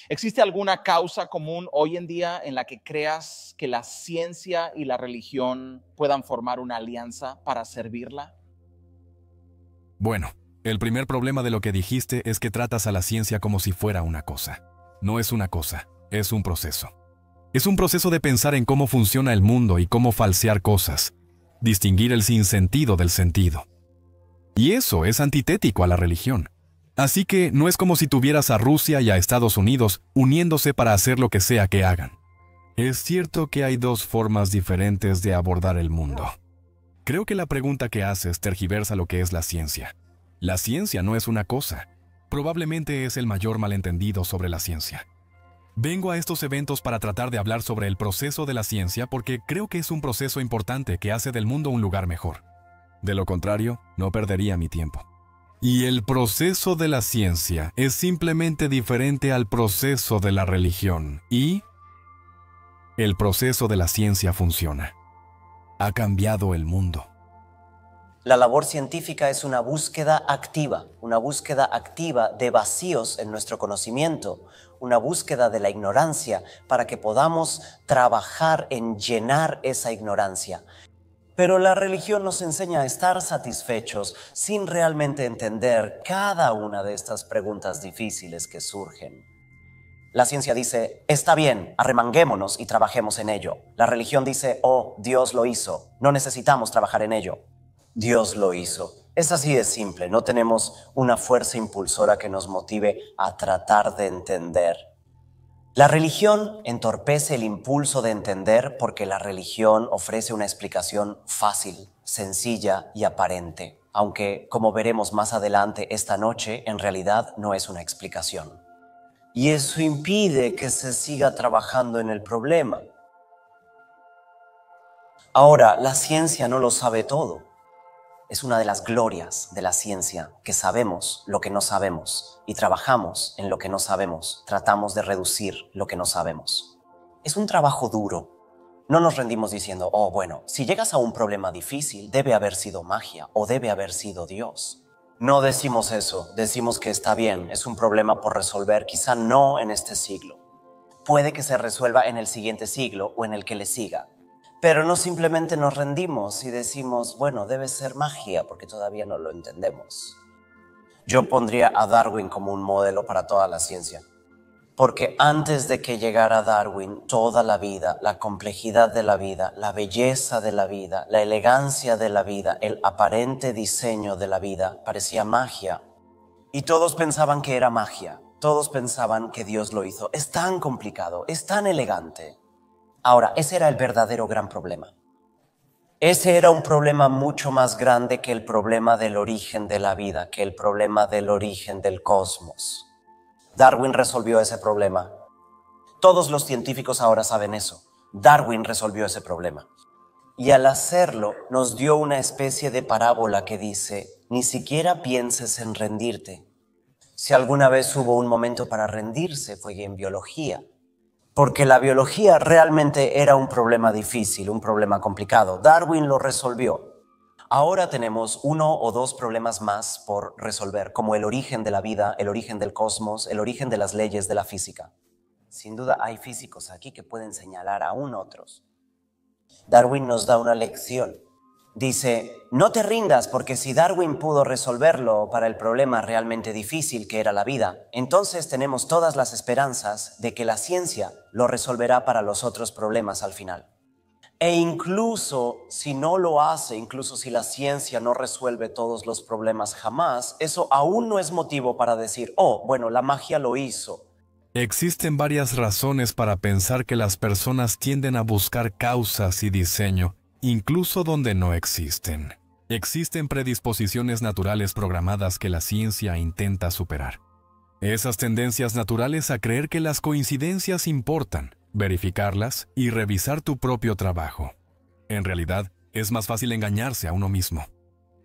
¿Existe alguna causa común hoy en día en la que creas que la ciencia y la religión puedan formar una alianza para servirla? Bueno, el primer problema de lo que dijiste es que tratas a la ciencia como si fuera una cosa. No es una cosa, es un proceso. Es un proceso de pensar en cómo funciona el mundo y cómo falsear cosas, distinguir el sinsentido del sentido. Y eso es antitético a la religión. Así que no es como si tuvieras a Rusia y a Estados Unidos uniéndose para hacer lo que sea que hagan. Es cierto que hay dos formas diferentes de abordar el mundo. Creo que la pregunta que haces tergiversa lo que es la ciencia. La ciencia no es una cosa. Probablemente es el mayor malentendido sobre la ciencia. Vengo a estos eventos para tratar de hablar sobre el proceso de la ciencia porque creo que es un proceso importante que hace del mundo un lugar mejor. De lo contrario, no perdería mi tiempo. Y el proceso de la ciencia es simplemente diferente al proceso de la religión. Y el proceso de la ciencia funciona. Ha cambiado el mundo. La labor científica es una búsqueda activa de vacíos en nuestro conocimiento, una búsqueda de la ignorancia para que podamos trabajar en llenar esa ignorancia. Pero la religión nos enseña a estar satisfechos sin realmente entender cada una de estas preguntas difíciles que surgen. La ciencia dice, está bien, arremanguémonos y trabajemos en ello. La religión dice, oh, Dios lo hizo, no necesitamos trabajar en ello. Dios lo hizo. Es así de simple, no tenemos una fuerza impulsora que nos motive a tratar de entender. La religión entorpece el impulso de entender porque la religión ofrece una explicación fácil, sencilla y aparente, aunque, como veremos más adelante esta noche, en realidad no es una explicación. Y eso impide que se siga trabajando en el problema. Ahora, la ciencia no lo sabe todo. Es una de las glorias de la ciencia, que sabemos lo que no sabemos y trabajamos en lo que no sabemos, tratamos de reducir lo que no sabemos. Es un trabajo duro. No nos rendimos diciendo, oh, bueno, si llegas a un problema difícil, debe haber sido magia o debe haber sido Dios. No decimos eso, decimos que está bien, es un problema por resolver, quizá no en este siglo. Puede que se resuelva en el siguiente siglo o en el que le siga. Pero no simplemente nos rendimos y decimos, bueno, debe ser magia porque todavía no lo entendemos. Yo pondría a Darwin como un modelo para toda la ciencia. Porque antes de que llegara Darwin, toda la vida, la complejidad de la vida, la belleza de la vida, la elegancia de la vida, el aparente diseño de la vida, parecía magia. Y todos pensaban que era magia. Todos pensaban que Dios lo hizo. Es tan complicado, es tan elegante. Ahora, ese era el verdadero gran problema. Ese era un problema mucho más grande que el problema del origen de la vida, que el problema del origen del cosmos. Darwin resolvió ese problema. Todos los científicos ahora saben eso. Darwin resolvió ese problema. Y al hacerlo, nos dio una especie de parábola que dice, ni siquiera pienses en rendirte. Si alguna vez hubo un momento para rendirse, fue en biología. Porque la biología realmente era un problema difícil, un problema complicado. Darwin lo resolvió. Ahora tenemos uno o dos problemas más por resolver, como el origen de la vida, el origen del cosmos, el origen de las leyes de la física. Sin duda hay físicos aquí que pueden señalar aún otros. Darwin nos da una lección. Dice, no te rindas porque si Darwin pudo resolverlo para el problema realmente difícil que era la vida, entonces tenemos todas las esperanzas de que la ciencia lo resolverá para los otros problemas al final. E incluso si no lo hace, incluso si la ciencia no resuelve todos los problemas jamás, eso aún no es motivo para decir, oh, bueno, la magia lo hizo. Existen varias razones para pensar que las personas tienden a buscar causas y diseño, incluso donde no existen. Existen predisposiciones naturales programadas que la ciencia intenta superar. Esas tendencias naturales a creer que las coincidencias importan, verificarlas y revisar tu propio trabajo. En realidad, es más fácil engañarse a uno mismo.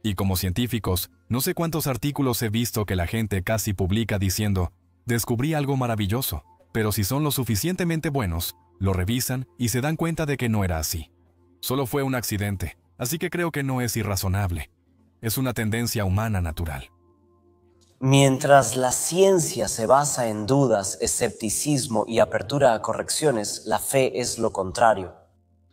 Y como científicos, no sé cuántos artículos he visto que la gente casi publica diciendo, descubrí algo maravilloso, pero si son lo suficientemente buenos, lo revisan y se dan cuenta de que no era así. Solo fue un accidente, así que creo que no es irrazonable. Es una tendencia humana natural. Mientras la ciencia se basa en dudas, escepticismo y apertura a correcciones, la fe es lo contrario.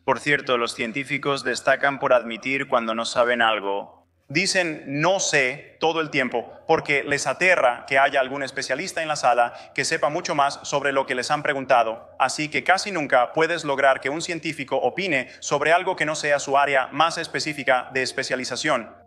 Por cierto, los científicos destacan por admitir cuando no saben algo. Dicen no sé todo el tiempo porque les aterra que haya algún especialista en la sala que sepa mucho más sobre lo que les han preguntado. Así que casi nunca puedes lograr que un científico opine sobre algo que no sea su área más específica de especialización.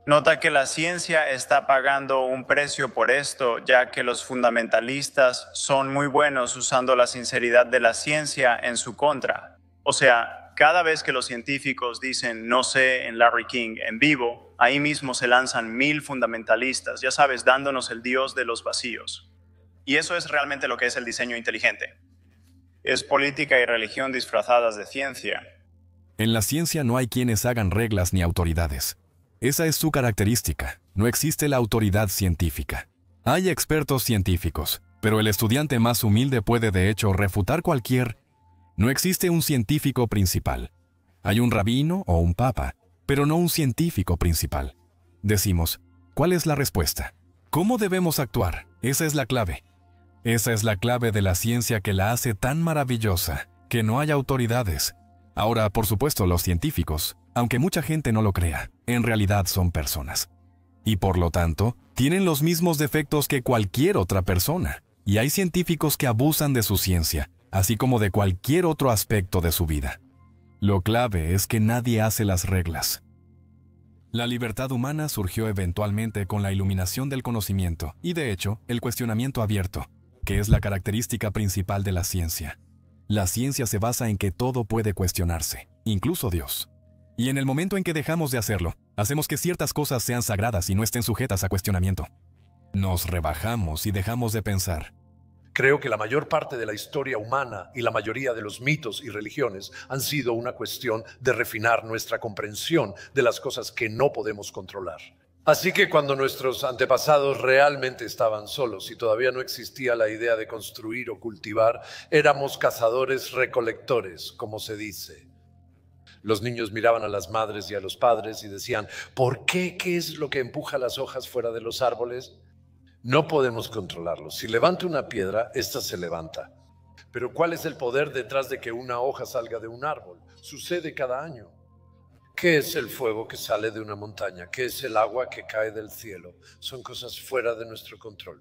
Nota que la ciencia está pagando un precio por esto, ya que los fundamentalistas son muy buenos usando la sinceridad de la ciencia en su contra. O sea, cada vez que los científicos dicen no sé en Larry King en vivo, ahí mismo se lanzan 1000 fundamentalistas, ya sabes, dándonos el Dios de los vacíos. Y eso es realmente lo que es el diseño inteligente. Es política y religión disfrazadas de ciencia. En la ciencia no hay quienes hagan reglas ni autoridades. Esa es su característica. No existe la autoridad científica. Hay expertos científicos, pero el estudiante más humilde puede de hecho refutar cualquier. No existe un científico principal. Hay un rabino o un papa, pero no un científico principal. Decimos, ¿cuál es la respuesta? ¿Cómo debemos actuar? Esa es la clave. Esa es la clave de la ciencia que la hace tan maravillosa, que no hay autoridades. Ahora, por supuesto, los científicos, aunque mucha gente no lo crea, en realidad son personas. Y por lo tanto, tienen los mismos defectos que cualquier otra persona. Y hay científicos que abusan de su ciencia, así como de cualquier otro aspecto de su vida. Lo clave es que nadie hace las reglas. La libertad humana surgió eventualmente con la iluminación del conocimiento y, de hecho, el cuestionamiento abierto, que es la característica principal de la ciencia. La ciencia se basa en que todo puede cuestionarse, incluso Dios. Y en el momento en que dejamos de hacerlo, hacemos que ciertas cosas sean sagradas y no estén sujetas a cuestionamiento. Nos rebajamos y dejamos de pensar. Creo que la mayor parte de la historia humana y la mayoría de los mitos y religiones han sido una cuestión de refinar nuestra comprensión de las cosas que no podemos controlar. Así que cuando nuestros antepasados realmente estaban solos y todavía no existía la idea de construir o cultivar, éramos cazadores-recolectores, como se dice. Los niños miraban a las madres y a los padres y decían, ¿por qué? ¿Qué es lo que empuja las hojas fuera de los árboles? No podemos controlarlo. Si levanto una piedra, ésta se levanta. Pero ¿cuál es el poder detrás de que una hoja salga de un árbol? Sucede cada año. ¿Qué es el fuego que sale de una montaña? ¿Qué es el agua que cae del cielo? Son cosas fuera de nuestro control.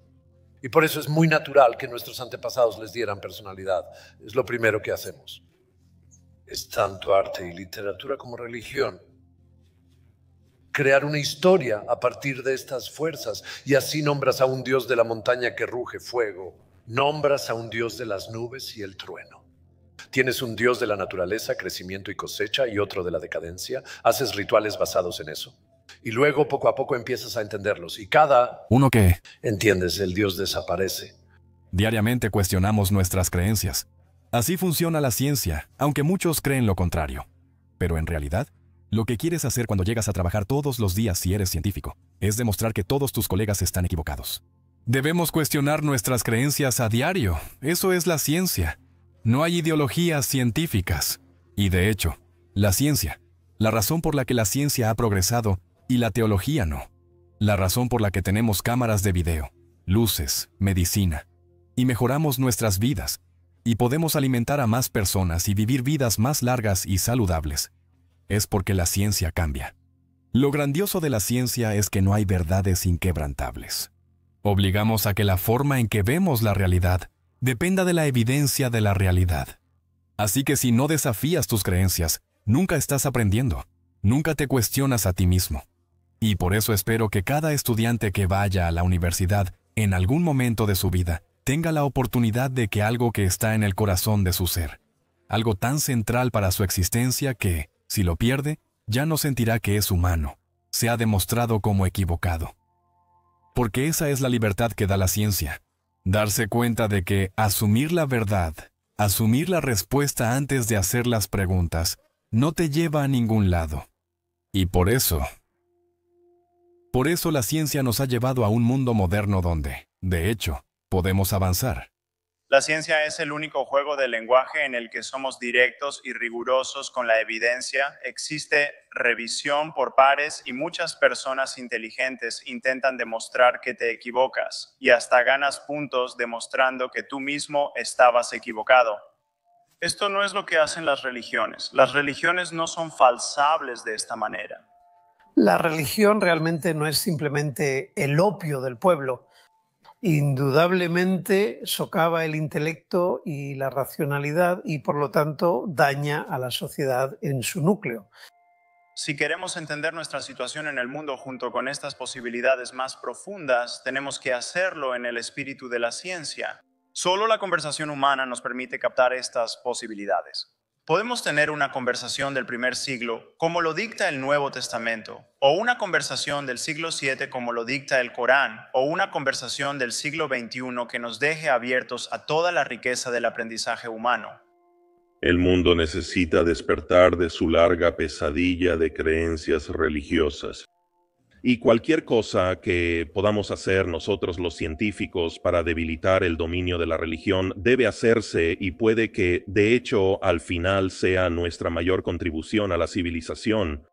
Y por eso es muy natural que nuestros antepasados les dieran personalidad. Es lo primero que hacemos. Es tanto arte y literatura como religión. Crear una historia a partir de estas fuerzas. Y así nombras a un dios de la montaña que ruge fuego. Nombras a un dios de las nubes y el trueno. Tienes un dios de la naturaleza, crecimiento y cosecha, y otro de la decadencia. Haces rituales basados en eso. Y luego, poco a poco, empiezas a entenderlos. Y cada ¿Uno qué? entiendes, el dios desaparece. Diariamente cuestionamos nuestras creencias. Así funciona la ciencia, aunque muchos creen lo contrario. Pero en realidad, lo que quieres hacer cuando llegas a trabajar todos los días si eres científico, es demostrar que todos tus colegas están equivocados. Debemos cuestionar nuestras creencias a diario. Eso es la ciencia. No hay ideologías científicas. Y de hecho, la ciencia, la razón por la que la ciencia ha progresado y la teología no. La razón por la que tenemos cámaras de video, luces, medicina, y mejoramos nuestras vidas, y podemos alimentar a más personas y vivir vidas más largas y saludables, es porque la ciencia cambia. Lo grandioso de la ciencia es que no hay verdades inquebrantables. Obligamos a que la forma en que vemos la realidad dependa de la evidencia de la realidad. Así que si no desafías tus creencias, nunca estás aprendiendo, nunca te cuestionas a ti mismo. Y por eso espero que cada estudiante que vaya a la universidad en algún momento de su vida tenga la oportunidad de que algo que está en el corazón de su ser, algo tan central para su existencia que, si lo pierde, ya no sentirá que es humano, se ha demostrado como equivocado. Porque esa es la libertad que da la ciencia. Darse cuenta de que asumir la verdad, asumir la respuesta antes de hacer las preguntas, no te lleva a ningún lado. Y por eso la ciencia nos ha llevado a un mundo moderno donde, de hecho, podemos avanzar. La ciencia es el único juego de lenguaje en el que somos directos y rigurosos con la evidencia. Existe revisión por pares y muchas personas inteligentes intentan demostrar que te equivocas y hasta ganas puntos demostrando que tú mismo estabas equivocado. Esto no es lo que hacen las religiones. Las religiones no son falsables de esta manera. La religión realmente no es simplemente el opio del pueblo. Indudablemente socava el intelecto y la racionalidad y por lo tanto daña a la sociedad en su núcleo. Si queremos entender nuestra situación en el mundo junto con estas posibilidades más profundas, tenemos que hacerlo en el espíritu de la ciencia. Solo la conversación humana nos permite captar estas posibilidades. Podemos tener una conversación del primer siglo como lo dicta el Nuevo Testamento, o una conversación del siglo VII como lo dicta el Corán, o una conversación del siglo XXI que nos deje abiertos a toda la riqueza del aprendizaje humano. El mundo necesita despertar de su larga pesadilla de creencias religiosas. Y cualquier cosa que podamos hacer nosotros los científicos para debilitar el dominio de la religión debe hacerse y puede que, de hecho, al final sea nuestra mayor contribución a la civilización,